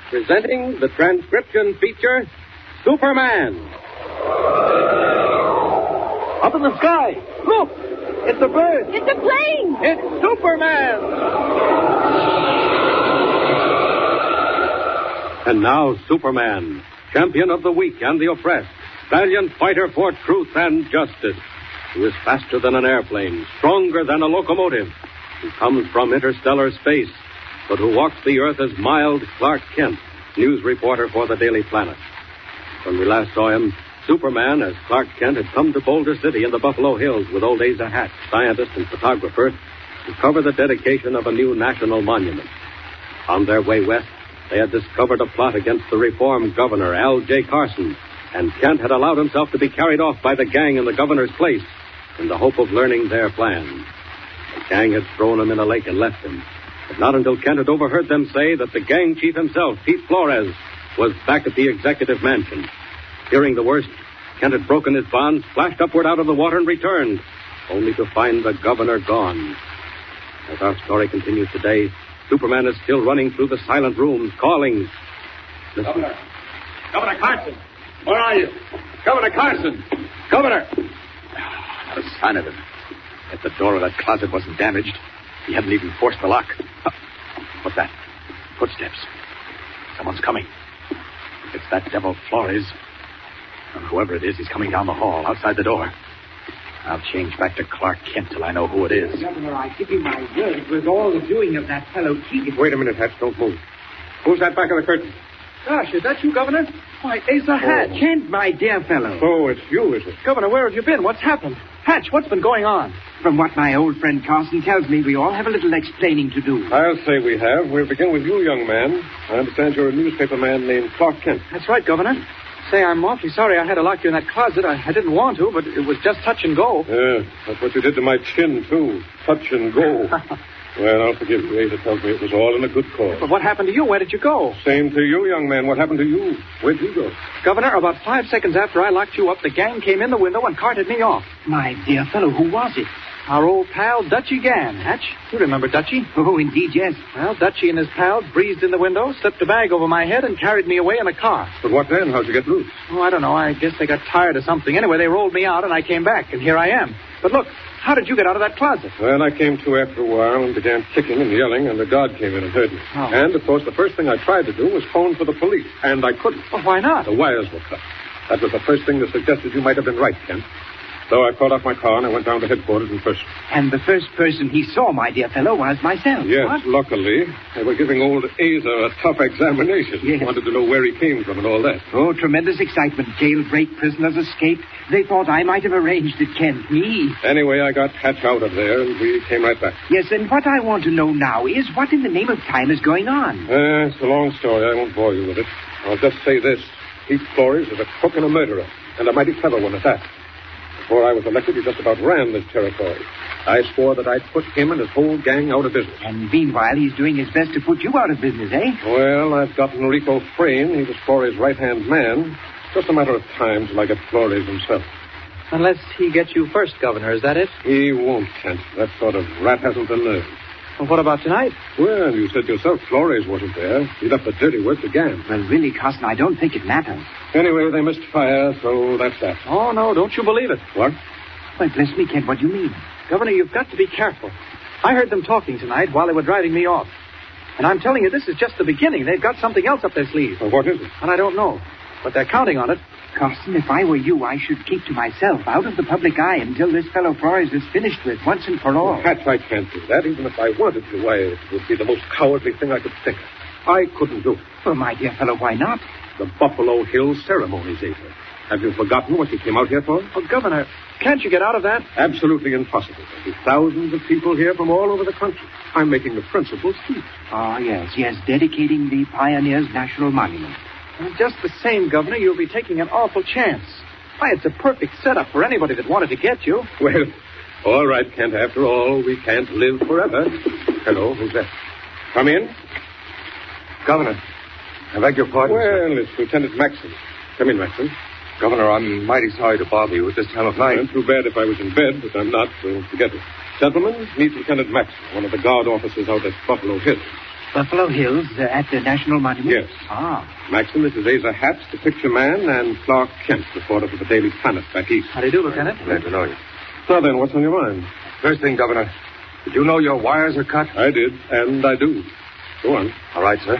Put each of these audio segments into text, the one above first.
presenting the transcription feature, Superman. Up in the sky. Look! It's a bird. It's a plane. It's Superman. And now, Superman, champion of the weak and the oppressed, valiant fighter for truth and justice, who is faster than an airplane, stronger than a locomotive, who comes from interstellar space, but who walks the earth as mild Clark Kent, news reporter for the Daily Planet. When we last saw him, Superman, as Clark Kent, had come to Boulder City in the Buffalo Hills with old Asa Hatch, scientist and photographer, to cover the dedication of a new national monument. On their way west, they had discovered a plot against the reform governor, Al J. Carson, and Kent had allowed himself to be carried off by the gang in the governor's place in the hope of learning their plans. The gang had thrown him in a lake and left him, but not until Kent had overheard them say that the gang chief himself, Pete Flores, was back at the executive mansion. Hearing the worst, Kent had broken his bonds, splashed upward out of the water, and returned, only to find the governor gone. As our story continues today, Superman is still running through the silent rooms, calling. Listen. Governor Carson. Where are you? Governor Carson. Governor. Not a sign of him. If the door of that closet wasn't damaged, he hadn't even forced the lock. What's that? Footsteps. Someone's coming. It's that devil Flores. And whoever it is, he's coming down the hall, outside the door. I'll change back to Clark Kent till I know who it is. Governor, I give you my word, it was all the doing of that fellow Keegan. Wait a minute, Hatch. Don't move. Who's that back of the curtain? Gosh, is that you, Governor? Why, Asa Hatch. Kent, my dear fellow. Oh, it's you, is it? Governor, where have you been? What's happened? Hatch, what's been going on? From what my old friend Carson tells me, we all have a little explaining to do. I'll say we have. We'll begin with you, young man. I understand you're a newspaper man named Clark Kent. That's right, Governor. Say, I'm awfully sorry I had to lock you in that closet. I didn't want to, but it was just touch and go. Yeah, that's what you did to my chin, too. Touch and go. Well, I'll forgive you. Asa tells me it was all in a good cause. But what happened to you? Where did you go? Same to you, young man. What happened to you? Where'd you go? Governor, about 5 seconds after I locked you up, the gang came in the window and carted me off. My dear fellow, who was it? Our old pal, Dutchy Gann, Hatch. You remember Dutchy? Oh, indeed, yes. Well, Dutchy and his pals breezed in the window, slipped a bag over my head, and carried me away in a car. But what then? How'd you get loose? Oh, I don't know. I guess they got tired of something. Anyway, they rolled me out, and I came back, and here I am. But look, how did you get out of that closet? Well, I came to after a while and began kicking and yelling, and the guard came in and heard me. Oh. And, of course, the first thing I tried to do was phone for the police, and I couldn't. Well, why not? The wires were cut. That was the first thing that suggested you might have been right, Kent. So I called off my car and I went down to headquarters in person. And the first person he saw, my dear fellow, was myself. Yes, What? luckily. They were giving old Asa a tough examination. Yes. Wanted to know where he came from and all that. Oh, tremendous excitement. Jailbreak, prisoners escaped. They thought I might have arranged it, Kent. Me. Anyway, I got Hatch out of there and we came right back. Yes, and what I want to know now is what in the name of time is going on? It's a long story. I won't bore you with it. I'll just say this. Pete Flores is a crook and a murderer, and a mighty clever one at that. Before I was elected, he just about ran this territory. I swore that I'd put him and his whole gang out of business. And meanwhile, he's doing his best to put you out of business, eh? Well, I've got Enrico Frayne. He was Flores' right-hand man. Just a matter of time till I get Flores himself. Unless he gets you first, Governor. Is that it? He won't, Kent. That sort of rat hasn't the nerve. Well, what about tonight? Well, you said yourself Flores wasn't there. He left the dirty work to Gann. Well, really, Carson, I don't think it matters. Anyway, they missed fire, so that's that. Oh, no, don't you believe it. What? Well, bless me, Kent, what do you mean? Governor, you've got to be careful. I heard them talking tonight while they were driving me off. And I'm telling you, this is just the beginning. They've got something else up their sleeve. Well, what is it? And I don't know. But they're counting on it. Carson, if I were you, I should keep to myself, out of the public eye, until this fellow Flores is finished with, once and for all. Well, Hatch, I can't do that. Even if I wanted to, it would be the most cowardly thing I could think of. I couldn't do it. Well, my dear fellow, why not? The Buffalo Hills ceremonies, Asa. Have you forgotten what you came out here for? Oh, Governor, can't you get out of that? Absolutely impossible. There'll be thousands of people here from all over the country. I'm making the principal speech. Oh, yes, dedicating the Pioneers National Monument. Well, just the same, Governor, you'll be taking an awful chance. Why, it's a perfect setup for anybody that wanted to get you. Well, all right, Kent. After all, we can't live forever. Hello, who's that? Come in. Governor, I beg your pardon, sir. Well, it's Lieutenant Maxson. Come in, Maxson. Governor, I'm mighty sorry to bother you at this time of night. Well, too bad if I was in bed, but I'm not, so forget it. Gentlemen, meet Lieutenant Maxson, one of the guard officers out at Buffalo Hills. Buffalo Hills, at the National Monument? Yes. Ah. Maxim, this is Asa Hatch, the picture man, and Clark Kent, reporter for the Daily Planet back east. How do you do, Lieutenant? Glad to know you. Now then, what's on your mind? First thing, Governor, did you know your wires are cut? I did, and I do. Go on. All right, sir.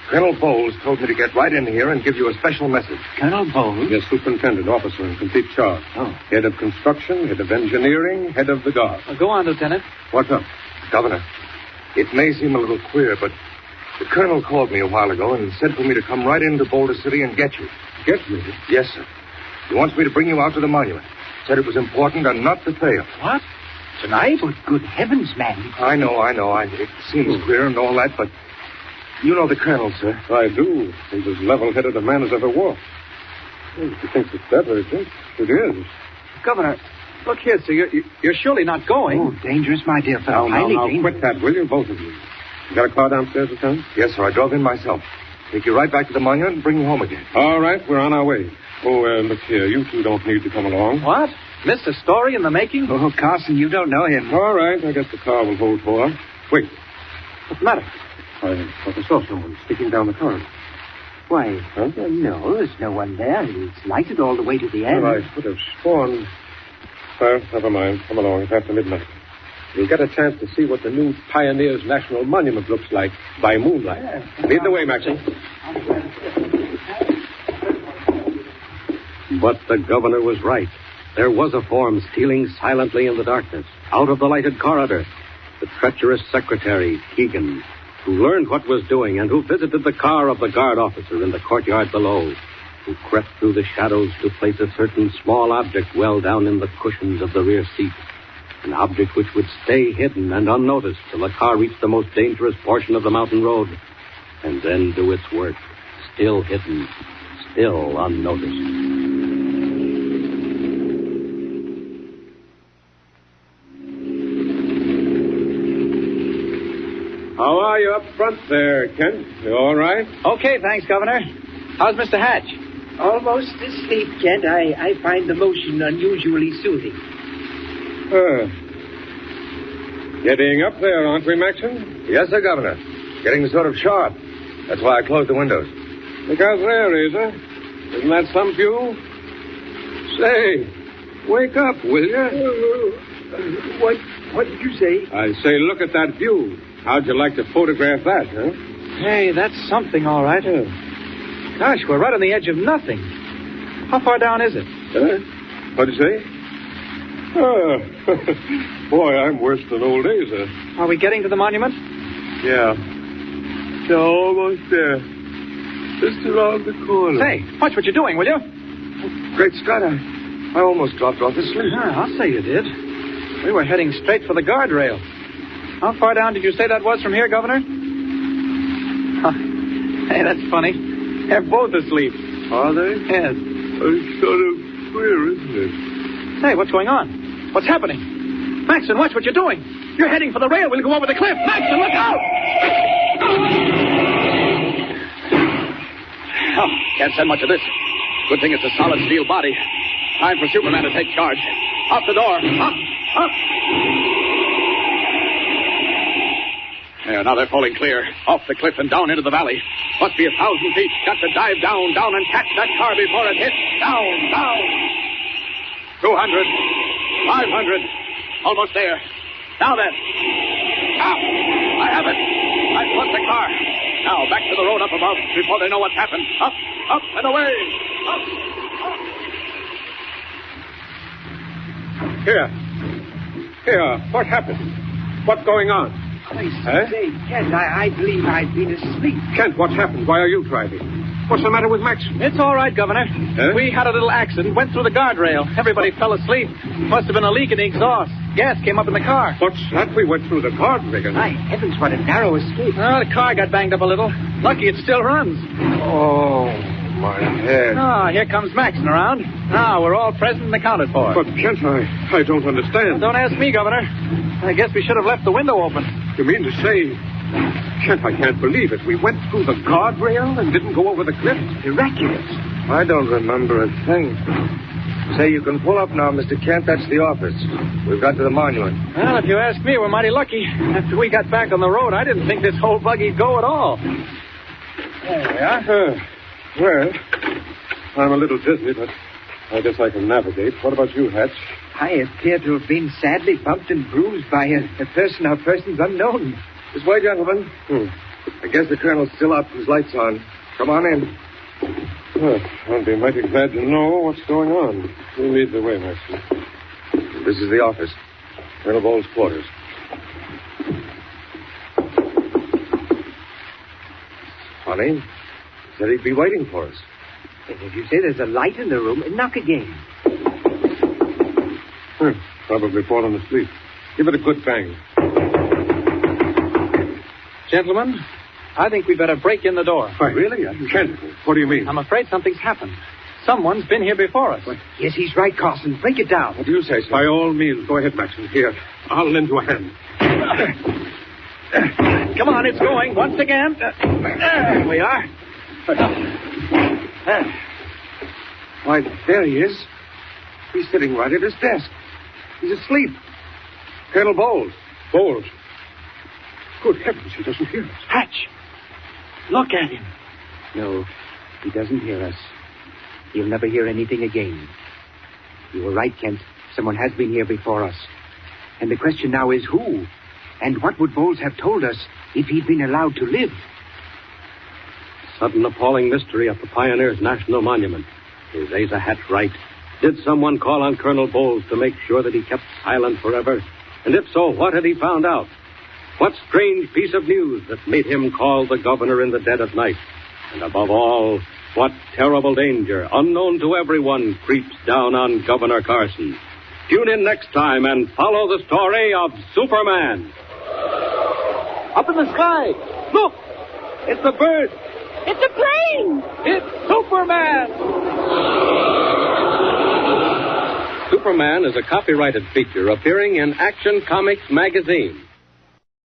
Colonel Bowles told me to get right in here and give you a special message. Colonel Bowles? Yes, superintendent, officer in complete charge. Oh. Head of construction, head of engineering, head of the guard. Go on, Lieutenant. What's up? Governor, it may seem a little queer, but the colonel called me a while ago and said for me to come right into Boulder City and get you. Get me? Yes, sir. He wants me to bring you out to the monument. Said it was important and not to fail. What? Tonight? Oh, good heavens, man. I know. It seems queer and all that, but you know the colonel, sir. I do. He's as level-headed a man as ever walked. Well, if he thinks it's that urgent, it is. Governor, look here, sir. You're surely not going. Oh, dangerous, my dear fellow. Now, Highly now, dangerous. quit that, will you, both of you? You got a car downstairs, Lieutenant? Yes, sir. I drove in myself. Take you right back to the monument and bring you home again. All right, we're on our way. Oh, look here, you two don't need to come along. What? Mr. Story in the making? Oh, Carson, you don't know him. All right, I guess the car will hold four. Wait, What's the matter? I thought I saw someone sneaking down the corridor. Why, Huh? no, there's no one there. It's lighted all the way to the end. Well, I could have sworn. Well, never mind. Come along. It's after midnight. You'll get a chance to see what the new Pioneers National Monument looks like by moonlight. Lead the way, Maxim. But the governor was right. There was a form stealing silently in the darkness, out of the lighted corridor. The treacherous secretary, Keegan, who learned what was doing and who visited the car of the guard officer in the courtyard below, who crept through the shadows to place a certain small object well down in the cushions of the rear seat. An object which would stay hidden and unnoticed till the car reached the most dangerous portion of the mountain road, and then do its work, still hidden, still unnoticed. How are you up front there, Kent? You all right? Okay, thanks, Governor. How's Mr. Hatch? Almost asleep, Kent. I find the motion unusually soothing. Getting up there, aren't we, Maxim? Yes, sir, Governor. Getting sort of sharp. That's why I closed the windows. Look out there, Asa. Isn't that some view? Say, wake up, will you? What did you say? I say, look at that view. How'd you like to photograph that, huh? Hey, that's something, all right. Gosh, we're right on the edge of nothing. How far down is it? What'd you say? Oh, boy, I'm worse than old Asa. Are we getting to the monument? Yeah. Yeah, almost there. Just around the corner. Say, watch what you're doing, will you? Great Scott, I almost dropped off asleep. I'll say you did. We were heading straight for the guardrail. How far down did you say that was from here, Governor? Huh. Hey, that's funny. They're both asleep. Are they? Yes. It's sort of queer, isn't it? Hey, what's going on? What's happening? Maxon, watch what you're doing. You're heading for the rail. We'll go over the cliff. Maxon, look out! Oh, can't send much of this. Good thing it's a solid steel body. Time for Superman to take charge. Out the door. Up. There, now they're falling clear. Off the cliff and down into the valley. Must be 1,000 feet. Got to dive down and catch that car before it hits. Down. 200. 500. Almost there. Now then. Stop. I have it. I've put the car. Now back to the road up above before they know what's happened. Up and away. Up. Here. What happened? What's going on? I say, Kent, I believe I've been asleep. Kent, what happened? Why are you driving? What's the matter with Max? It's all right, Governor. Huh? We had a little accident, went through the guardrail. Everybody fell asleep. Must have been a leak in the exhaust. Gas came up in the car. What's that? We went through the guardrail. My heavens, what a narrow escape. Oh, the car got banged up a little. Lucky it still runs. Oh, my head. Oh, here comes Maxon around. Now, we're all present and accounted for. But, Kent, I don't understand. Don't ask me, Governor. I guess we should have left the window open. You mean to say... Kent, I can't believe it. We went through the guardrail and didn't go over the cliff? Miraculous. I don't remember a thing. Say, you can pull up now, Mr. Kent. That's the office. We've got to the monument. Well, if you ask me, we're mighty lucky. After we got back on the road, I didn't think this whole buggy'd go at all. There we are. Well, I'm a little dizzy, but I guess I can navigate. What about you, Hatch? I appear to have been sadly bumped and bruised by a person or persons unknown. This way, gentlemen. I guess the colonel's still up. His light's on. Come on in. Well, I'll be mighty glad to know what's going on. You lead the way, Maxie. This is the office. Colonel Bowles' quarters. Funny. Said he'd be waiting for us. If you say there's a light in the room, knock again. Probably fallen asleep. Give it a good bang. Gentlemen, I think we better break in the door. Why, really? Kent, what do you mean? I'm afraid something's happened. Someone's been here before us. Yes, he's right, Carson. Break it down. What do you say, sir? By all means, go ahead, Maxon. Here, I'll lend you a hand. Come on, it's going. Once again. There we are. Why, there he is. He's sitting right at his desk. He's asleep. Colonel Bowles. Bowles? Good heavens, he doesn't hear us. Hatch, look at him. No, he doesn't hear us. He'll never hear anything again. You were right, Kent. Someone has been here before us. And the question now is who? And what would Bowles have told us if he'd been allowed to live? Sudden appalling mystery at the Pioneers' National Monument. Is Asa Hatch right? Did someone call on Colonel Bowles to make sure that he kept silent forever? And if so, what had he found out? What strange piece of news that made him call the governor in the dead of night? And above all, what terrible danger, unknown to everyone, creeps down on Governor Carson? Tune in next time and follow the story of Superman. Up in the sky! Look! It's a bird! It's a plane! It's Superman! Superman is a copyrighted feature appearing in Action Comics magazine.